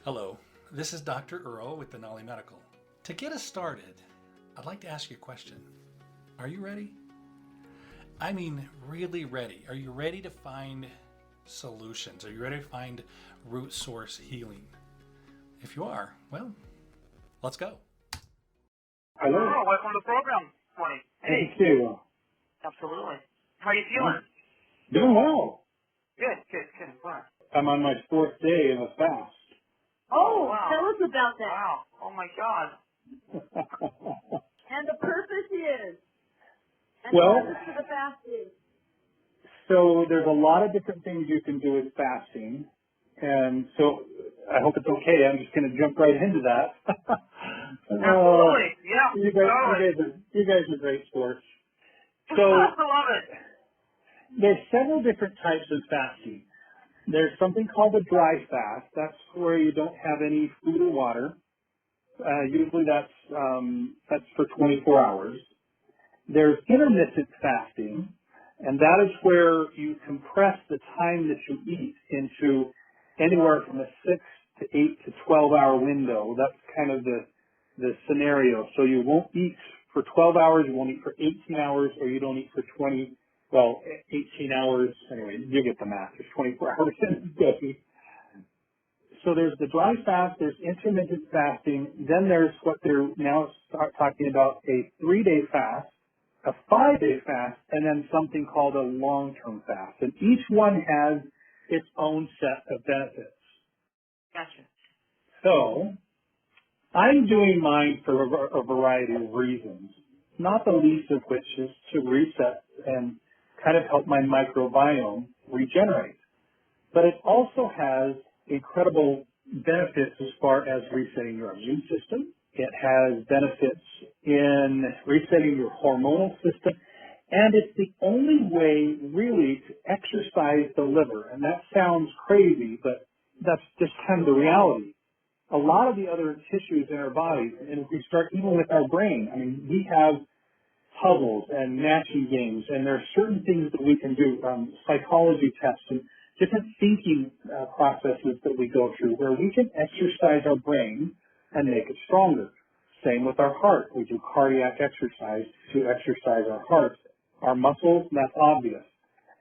Hello, this is Dr. Earl with Denali Medical. To get us started, I'd like to ask you a question. Are you ready? I mean, really ready. Are you ready to find solutions? Are you ready to find root source healing? If you are, well, let's go. Hello. Oh, welcome to the program, Tony. Thank you. Absolutely. How are you feeling? Doing well. Good. Wow. I'm on my fourth day of a fast. Oh, Wow. tell us about that. Wow. Oh, my God. And the purpose is. And Well- the purpose of the fast is. So there's a lot of different things you can do with fasting. And so I hope it's okay. I'm just going to jump right into that. Absolutely. Yeah. You guys are great sports. So I love it. there's several different types of fasting. There's something called a dry fast. That's where you don't have any food or water. Usually that's for 24 hours. There's intermittent fasting, and that is where you compress the time that you eat into anywhere from a 6 to 8 to 12-hour window. That's kind of the scenario. So you won't eat for 12 hours, you won't eat for 18 hours, or you don't eat for 18 hours. Anyway, you get the math. There's 24 hours in a day. So there's the dry fast, there's intermittent fasting, then there's what they're now talking about, a 3-day fast, a 5-day fast, and then something called a long-term fast. And each one has its own set of benefits. Gotcha. So I'm doing mine for a variety of reasons, not the least of which is to reset and kind of help my microbiome regenerate. But it also has incredible benefits as far as resetting your immune system. It has benefits in resetting your hormonal system. And it's the only way really to exercise the liver. And that sounds crazy, but that's just kind of the reality. A lot of the other tissues in our bodies, and if we start even with our brain, I mean, we have puzzles and matching games, and there are certain things that we can do, psychology tests and different thinking processes that we go through where we can exercise our brain and make it stronger. Same with our heart. We do cardiac exercise to exercise our heart. Our muscles, that's obvious.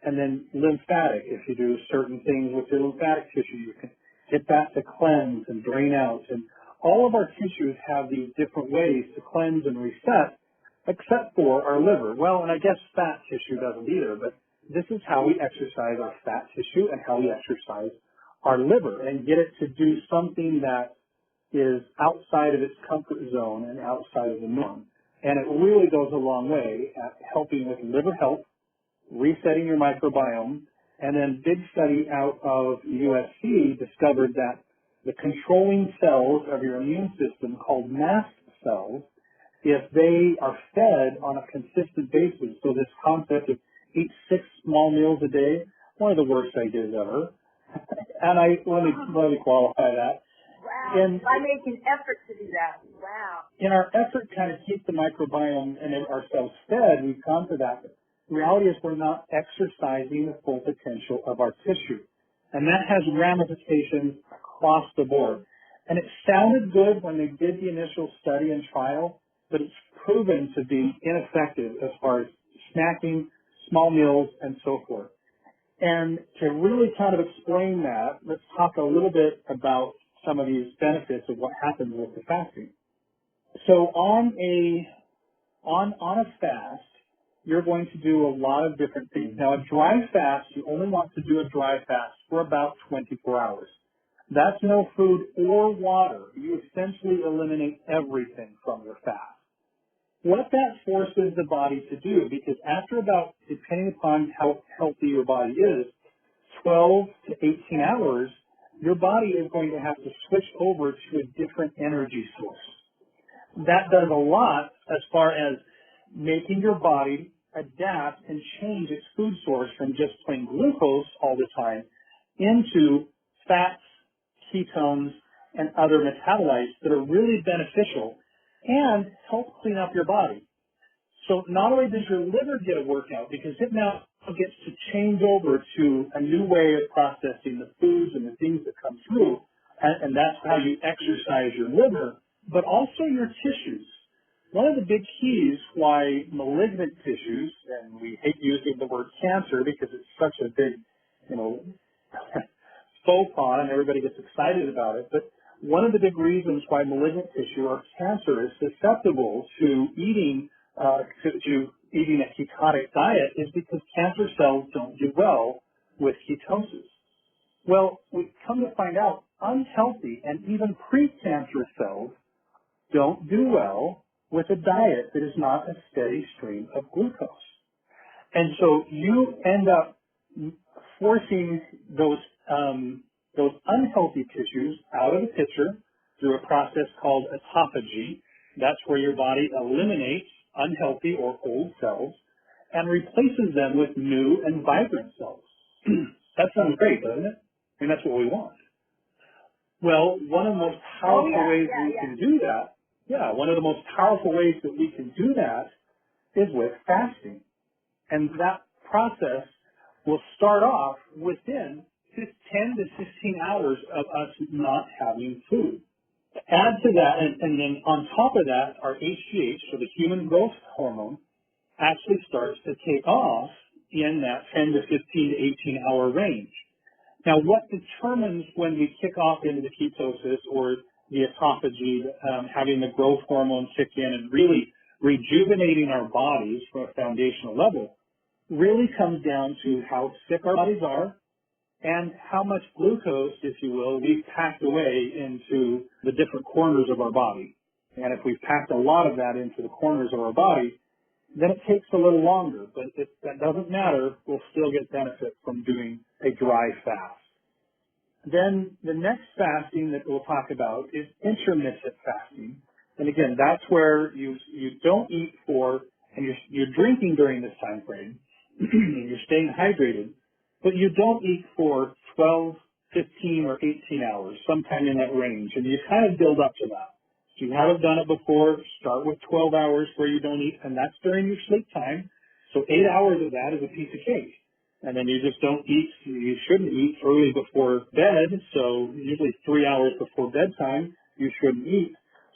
And then lymphatic, if you do certain things with your lymphatic tissue, you can get that to cleanse and drain out. And all of our tissues have these different ways to cleanse and reset, except for our liver. Well, and I guess fat tissue doesn't either, but this is how we exercise our fat tissue and how we exercise our liver and get it to do something that is outside of its comfort zone and outside of the norm. And it really goes a long way at helping with liver health, resetting your microbiome, and then big study out of USC discovered that the controlling cells of your immune system called mast cells, if they are fed on a consistent basis, so this concept of eat 6 small meals a day, one of the worst ideas ever. And let me qualify that. Wow. I make an effort to do that. Wow. In our effort to kind of keep the microbiome and ourselves fed, we've come to that. The reality is we're not exercising the full potential of our tissue. And that has ramifications across the board. And it sounded good when they did the initial study and trial, but it's proven to be ineffective as far as snacking, small meals, and so forth. And to really kind of explain that, let's talk a little bit about some of these benefits of what happens with the fasting. So on a fast, you're going to do a lot of different things. Now, a dry fast, you only want to do a dry fast for about 24 hours. That's no food or water. You essentially eliminate everything from your fast. What that forces the body to do, because after about, depending upon how healthy your body is, 12 to 18 hours, your body is going to have to switch over to a different energy source. That does a lot as far as making your body adapt and change its food source from just plain glucose all the time into fats, ketones, and other metabolites that are really beneficial and help clean up your body. So not only does your liver get a workout, because it now gets to change over to a new way of processing the foods and the things that come through, and that's how you exercise your liver, but also your tissues. One of the big keys why malignant tissues, and we hate using the word cancer because it's such a big, faux pas and everybody gets excited about it, but one of the big reasons why malignant tissue or cancer is susceptible to eating eating a ketotic diet is because cancer cells don't do well with ketosis. Well, we've come to find out unhealthy and even precancerous cells don't do well with a diet that is not a steady stream of glucose. And so you end up forcing those unhealthy tissues out of the picture through a process called autophagy. That's where your body eliminates unhealthy or old cells and replaces them with new and vibrant cells. That sounds great, doesn't it? I mean, that's what we want. Well, one of the most powerful ways we can do that, one of the most powerful ways that we can do that is with fasting. And that process will start off within 10 to 15 hours of us not having food. Add to that, and then on top of that, our HGH, so the human growth hormone, actually starts to take off in that 10 to 15 to 18 hour range. Now, what determines when we kick off into the ketosis or the autophagy, having the growth hormone kick in and really rejuvenating our bodies from a foundational level, really comes down to how sick our bodies are and how much glucose, if you will, we've packed away into the different corners of our body. And if we've packed a lot of that into the corners of our body, then it takes a little longer. But if that doesn't matter, we'll still get benefit from doing a dry fast. Then the next fasting that we'll talk about is intermittent fasting. And again, that's where you don't eat for, and you're drinking during this time frame, and you're staying hydrated, but you don't eat for 12, 15, or 18 hours, sometime in that range, and you kind of build up to that. If you haven't done it before, start with 12 hours where you don't eat, and that's during your sleep time. So 8 hours of that is a piece of cake. And then you just don't eat, you shouldn't eat early before bed, so usually 3 hours before bedtime, you shouldn't eat.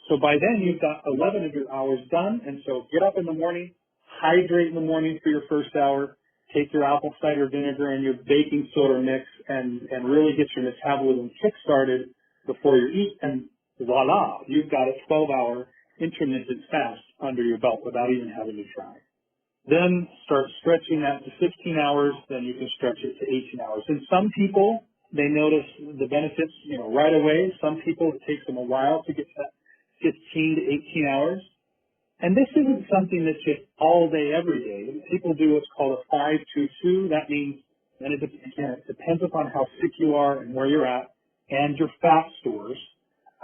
So by then you've got 11 of your hours done, and so get up in the morning, hydrate in the morning for your first hour, take your apple cider vinegar and your baking soda mix and really get your metabolism kick-started before you eat, and voila, you've got a 12-hour intermittent fast under your belt without even having to try. Then start stretching that to 15 hours, then you can stretch it to 18 hours. And some people, they notice the benefits, right away. Some people, it takes them a while to get to that 15 to 18 hours. And this isn't something that's just all day, every day. People do what's called a 5-2-2. That means, and it depends upon how sick you are and where you're at and your fat stores.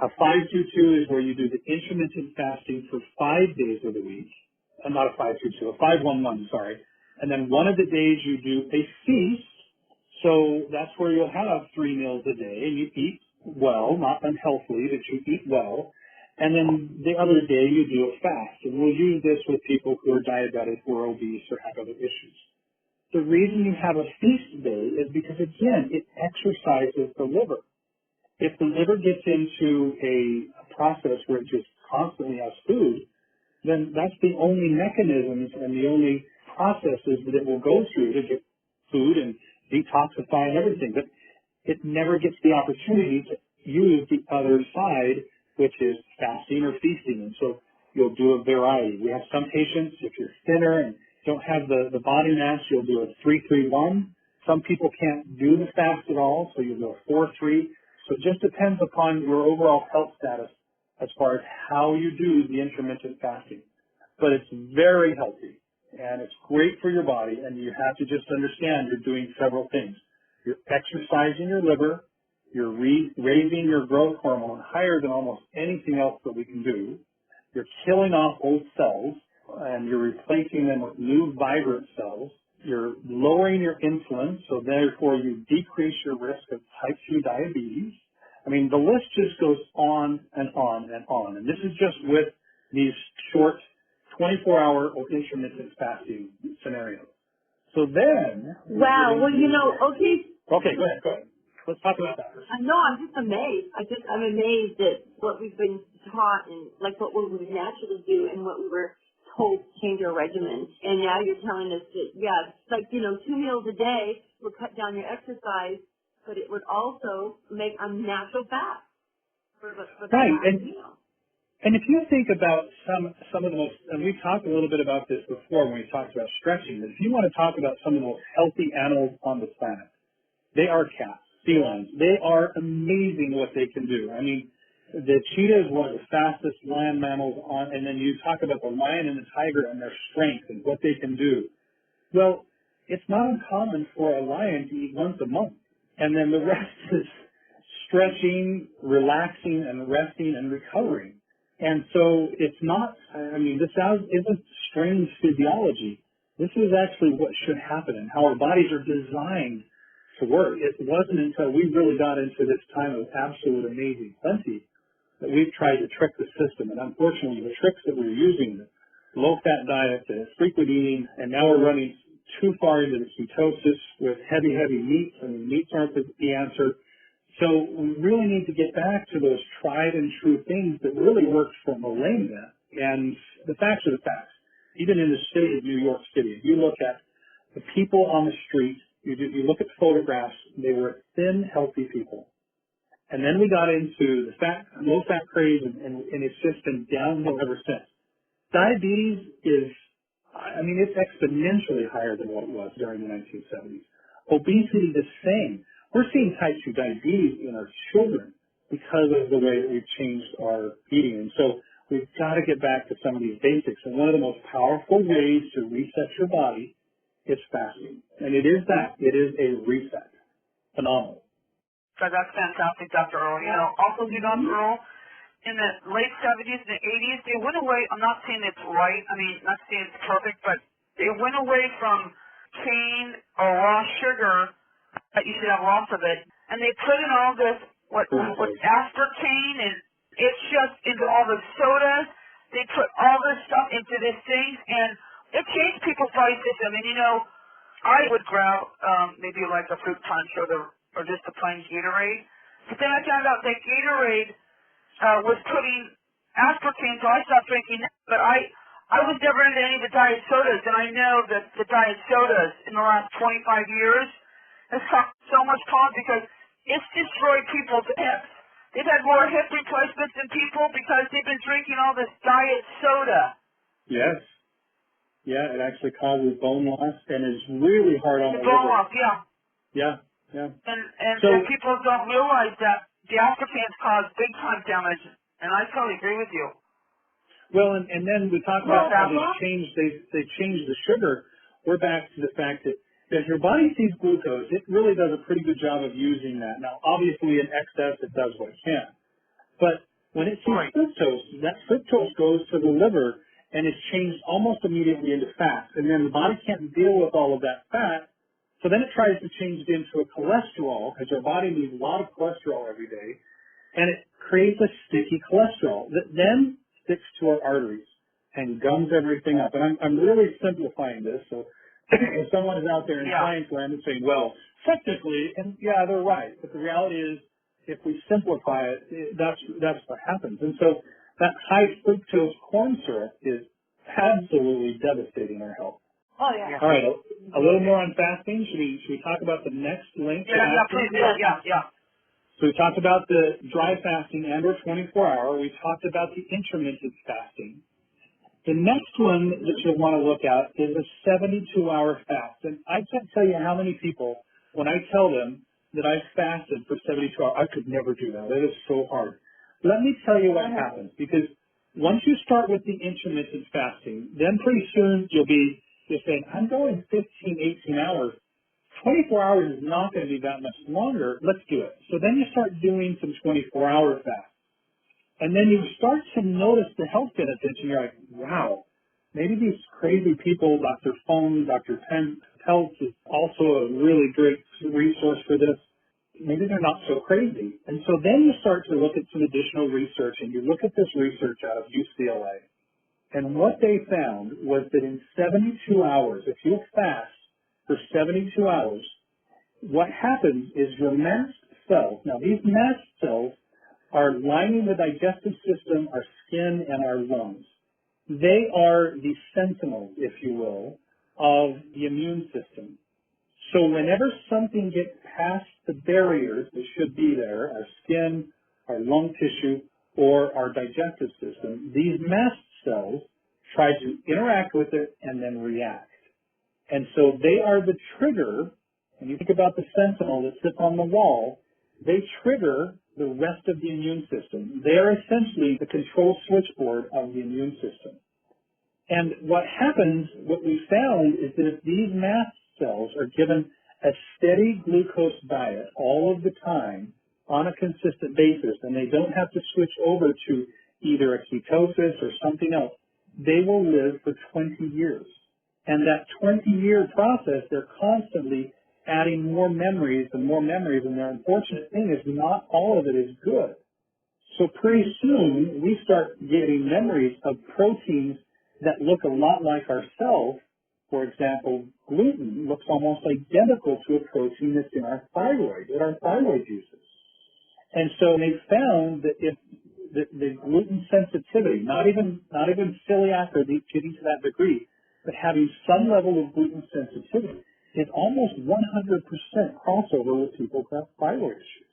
A 5-2-2 is where you do the intermittent fasting for 5 days of the week. Not a 5-2-2, a 5-1-1, sorry. And then one of the days you do a feast. So that's where you'll have 3 meals a day and you eat well, not unhealthily, but you eat well. And then the other day you do a fast. And we'll use this with people who are diabetic or obese or have other issues. The reason you have a feast day is because, again, it exercises the liver. If the liver gets into a process where it just constantly has food, then that's the only mechanisms and the only processes that it will go through to get food and detoxify and everything. But it never gets the opportunity to use the other side, which is fasting or feasting. And so you'll do a variety. We have some patients, if you're thinner and don't have the body mass, you'll do a 3-3-1. Some people can't do the fast at all, so you'll do a 4-3. So it just depends upon your overall health status as far as how you do the intermittent fasting. But it's very healthy, and it's great for your body, and you have to just understand you're doing several things. You're exercising your liver, you're raising your growth hormone higher than almost anything else that we can do, you're killing off old cells, and you're replacing them with new vibrant cells, you're lowering your insulin, so therefore you decrease your risk of type 2 diabetes. I mean, the list just goes on and on and on. And this is just with these short 24-hour or intermittent fasting scenarios. So then... Wow. Well, okay. Okay, go ahead. Let's talk about that. No, I'm just amazed. I'm amazed at what we've been taught and like what we would naturally do and what we were told to change our regimen. And now you're telling us that, yeah, it's like, 2 meals a day would cut down your exercise, but it would also make a natural fast for the Right, last meal. And if you think about some of the most, and we've talked a little bit about this before when we talked about stretching, but if you want to talk about some of the most healthy animals on the planet, they are cats, felines. They are amazing what they can do. I mean, the cheetah is one of the fastest land mammals on, and then you talk about the lion and the tiger and their strength and what they can do. Well, it's not uncommon for a lion to eat once a month, and then the rest is stretching, relaxing, and resting and recovering. And so it's not, this isn't strange physiology. This is actually what should happen and how our bodies are designed to work. It wasn't until we really got into this time of absolute amazing plenty that we've tried to trick the system. And unfortunately, the tricks that we're using, the low-fat diet, the frequent eating, and now we're running too far into the ketosis with heavy meats, and meats aren't the answer. So we really need to get back to those tried and true things that really worked for millennia. And the facts are the facts. Even in the city of New York City, if you look at the people on the street, you look at photographs, they were thin, healthy people. And then we got into the low-fat craze, and it's just been downhill ever since. Diabetes is, it's exponentially higher than what it was during the 1970s. Obesity, the same. We're seeing type 2 diabetes in our children because of the way that we've changed our eating. And so we've got to get back to some of these basics. And one of the most powerful ways to reset your body is fasting. And it is that. It is a reset. Phenomenal. So that's fantastic, Dr. Earl. Also, Earl, in the late 70s and the 80s, they went away. I'm not saying it's right. Not saying it's perfect, but they went away from cane or raw sugar that you should have lots of it, and they put in all this what aspartame, and it's just into all the sodas. They put all this stuff into this thing, and it changed people's body system. And I would grab maybe like a fruit punch or just a plain Gatorade, but then I found out that Gatorade was putting aspartame, so I stopped drinking that. But I was never into any of the diet sodas, and I know that the diet sodas in the last 25 years has caused so much problems because it's destroyed people's hips. They've had more hip replacements than people because they've been drinking all this diet soda. Yes. Yeah, it actually causes bone loss and is really hard on the bone liver. loss, yeah. Yeah. And so people don't realize that the aspartames cause big time damage, and I totally agree with you. Well, and then we talk about how they changed the sugar. We're back to the fact that if your body sees glucose, it really does a pretty good job of using that. Now, obviously, in excess, it does what it can. But when it sees fructose, that fructose goes to the liver and is changed almost immediately into fat. And then the body can't deal with all of that fat, so then it tries to change it into a cholesterol, because our body needs a lot of cholesterol every day, and it creates a sticky cholesterol that then sticks to our arteries and gums everything up. And I'm really simplifying this, so if someone is out there in science land and saying, well, technically, and yeah, they're right, but the reality is, if we simplify it, that's what happens. And so that high fructose corn syrup is absolutely devastating our health. Oh, yeah. All right, a little more on fasting. Should we talk about the next link? Yeah. So we talked about the dry fasting and or 24-hour. We talked about the intermittent fasting. The next one that you'll want to look at is a 72-hour fast. And I can't tell you how many people, when I tell them that I fasted for 72 hours, I could never do that. That is so hard. Let me tell you what happens, because once you start with the intermittent fasting, then pretty soon you're saying, I'm going 15, 18 hours. 24 hours is not going to be that much longer. Let's do it. So then you start doing some 24-hour fasts. And then you start to notice the health benefits, and you're like, wow, maybe these crazy people, Dr. Fung, Dr. Peltz is also a really great resource for this. Maybe they're not so crazy. And so then you start to look at some additional research, and you look at this research out of UCLA. And what they found was that in 72 hours, if you fast for 72 hours, what happens is your mast cells. Now, these mast cells are lining the digestive system, our skin, and our lungs. They are the sentinels, if you will, of the immune system. So whenever something gets past the barriers that should be there, our skin, our lung tissue, or our digestive system, these mast cells try to interact with it and then react. And so they are the trigger. When you think about the sentinel that sits on the wall, they trigger the rest of the immune system. They are essentially the control switchboard of the immune system. And what happens, what we found, is that if these mast cells are given a steady glucose diet all of the time on a consistent basis, and they don't have to switch over to either a ketosis or something else, they will live for 20 years. And that 20-year process, they're constantly adding more memories, and the unfortunate thing is not all of it is good. So pretty soon, we start getting memories of proteins that look a lot like ourselves. For example, gluten looks almost identical to a protein that's in our thyroid, juices. And so they found that if the gluten sensitivity, not even celiac or getting to that degree, but having some level of gluten sensitivity, is almost 100% crossover with people who have thyroid issues.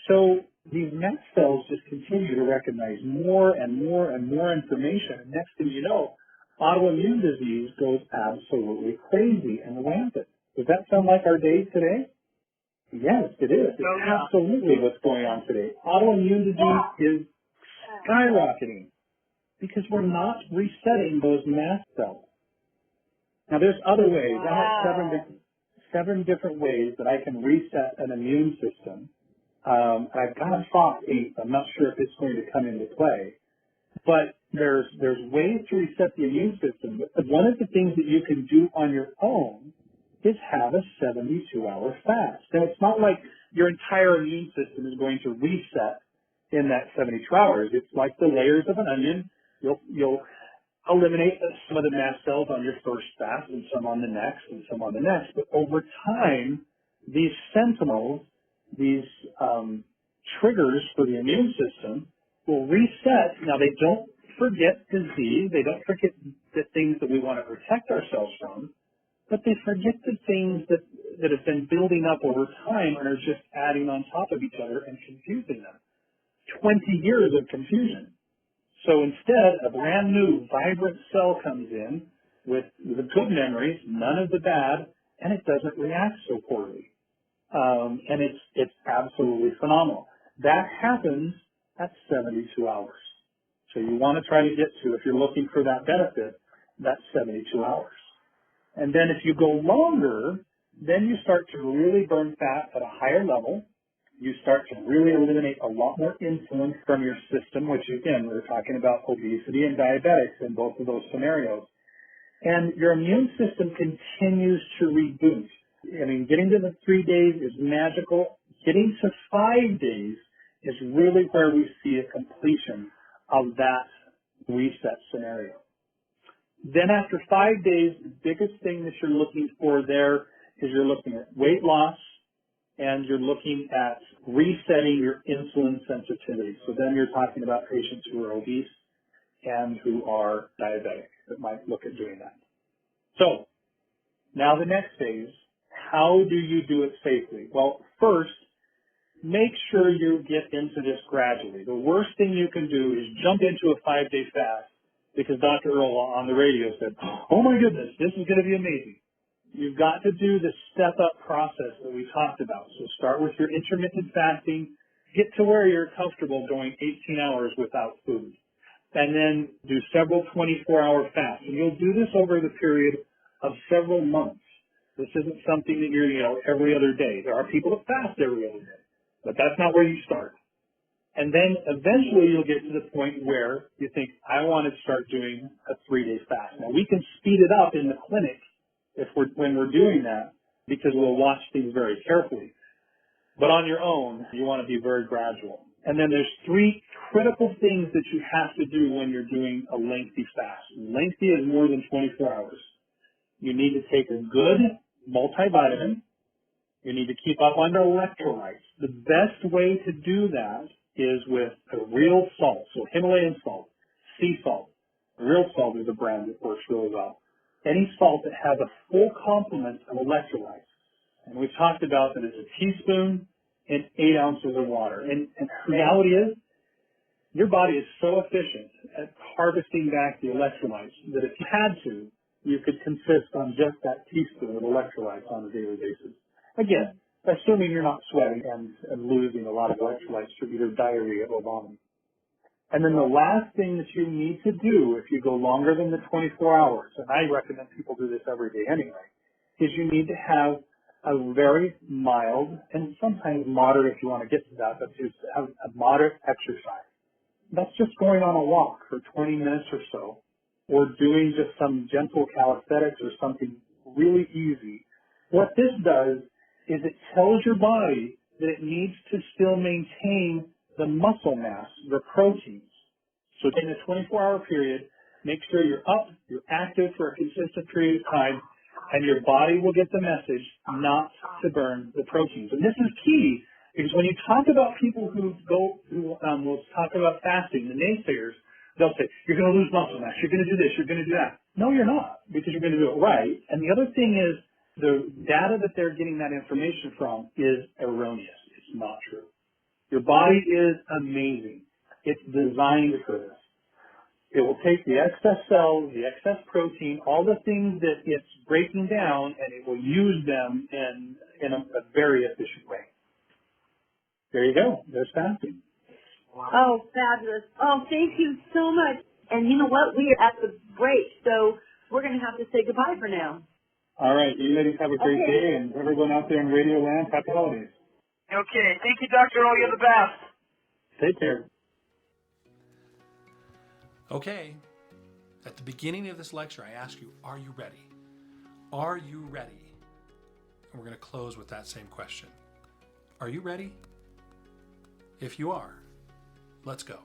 So these mast cells just continue to recognize more and more and more information. And next thing you know, autoimmune disease goes absolutely crazy and rampant. Does that sound like our day today? Yes, it is. It's absolutely what's going on today. Autoimmune disease is skyrocketing because we're not resetting those mast cells. Now, there's other ways. I have seven different ways that I can reset an immune system. I've got a top 8. I'm not sure if it's going to come into play. But there's ways to reset the immune system. But one of the things that you can do on your own is have a 72-hour fast. Now, it's not like your entire immune system is going to reset in that 72 hours. It's like the layers of an onion. You'll eliminate some of the mast cells on your first fast and some on the next and some on the next. But over time, these sentinels, these triggers for the immune system will reset. Now, they don't forget disease. They don't forget the things that we want to protect ourselves from, but they forget the things that have been building up over time and are just adding on top of each other and confusing them. 20 years of confusion. So instead, a brand new, vibrant cell comes in with the good memories, none of the bad, and it doesn't react so poorly. And it's absolutely phenomenal. That happens at 72 hours. So you want to try to get to, if you're looking for that benefit, that's 72 hours. And then if you go longer, then you start to really burn fat at a higher level. You start to really eliminate a lot more insulin from your system, which again, we're talking about obesity and diabetics in both of those scenarios. And your immune system continues to reboot. I mean, getting to the 3 days is magical. Getting to 5 days is really where we see a completion of that reset scenario. Then after 5 days, the biggest thing that you're looking for there is you're looking at weight loss and you're looking at resetting your insulin sensitivity. So then you're talking about patients who are obese and who are diabetic that might look at doing that. So now the next phase, how do you do it safely? Well, first, make sure you get into this gradually. The worst thing you can do is jump into a 5-day fast because Dr. Earl on the radio said, oh my goodness, this is going to be amazing. You've got to do the step-up process that we talked about. So start with your intermittent fasting, get to where you're comfortable going 18 hours without food, and then do several 24-hour fasts. And you'll do this over the period of several months. This isn't something that you're, every other day. There are people that fast every other day, but that's not where you start. And then eventually you'll get to the point where you think, I want to start doing a 3-day fast. Now, we can speed it up in the clinic when we're doing that because we'll watch things very carefully. But on your own, you want to be very gradual. And then there's 3 critical things that you have to do when you're doing a lengthy fast. Lengthy is more than 24 hours. You need to take a good multivitamin. You need to keep up on the electrolytes. The best way to do that is with a real salt, so Himalayan salt, sea salt. Real salt is a brand that works really well. Any salt that has a full complement of electrolytes. And we've talked about that it's a teaspoon and 8 ounces of water. And the reality is, your body is so efficient at harvesting back the electrolytes that if you had to, you could consist on just that teaspoon of electrolytes on a daily basis. Again, assuming you're not sweating and losing a lot of electrolytes through either diarrhea or vomiting. And then the last thing that you need to do if you go longer than the 24 hours, and I recommend people do this every day anyway, is you need to have a very mild and sometimes moderate, if you want to get to that, but just have a moderate exercise. That's just going on a walk for 20 minutes or so, or doing just some gentle calisthenics or something really easy. What this does is it tells your body that it needs to still maintain the muscle mass, the proteins. So in a 24-hour period, make sure you're up, you're active for a consistent period of time, and your body will get the message not to burn the proteins. And this is key, because when you talk about people who will talk about fasting, the naysayers, they'll say, you're going to lose muscle mass, you're going to do this, you're going to do that. No, you're not, because you're going to do it right. And the other thing is, the data that they're getting that information from is erroneous. It's not true. Your body is amazing. It's designed for this. It will take the excess cells, the excess protein, all the things that it's breaking down, and it will use them in a very efficient way. There you go. There's fasting. Oh, fabulous. Oh, thank you so much. And you know what? We are at the break, so we're going to have to say goodbye for now. All right. You ladies have a great day, and everyone out there in Radio Land, happy holidays. Okay. Thank you, Dr. Earl. You're the best. Take care. Okay, at the beginning of this lecture, I asked you, are you ready? Are you ready? And we're going to close with that same question. Are you ready? If you are, let's go.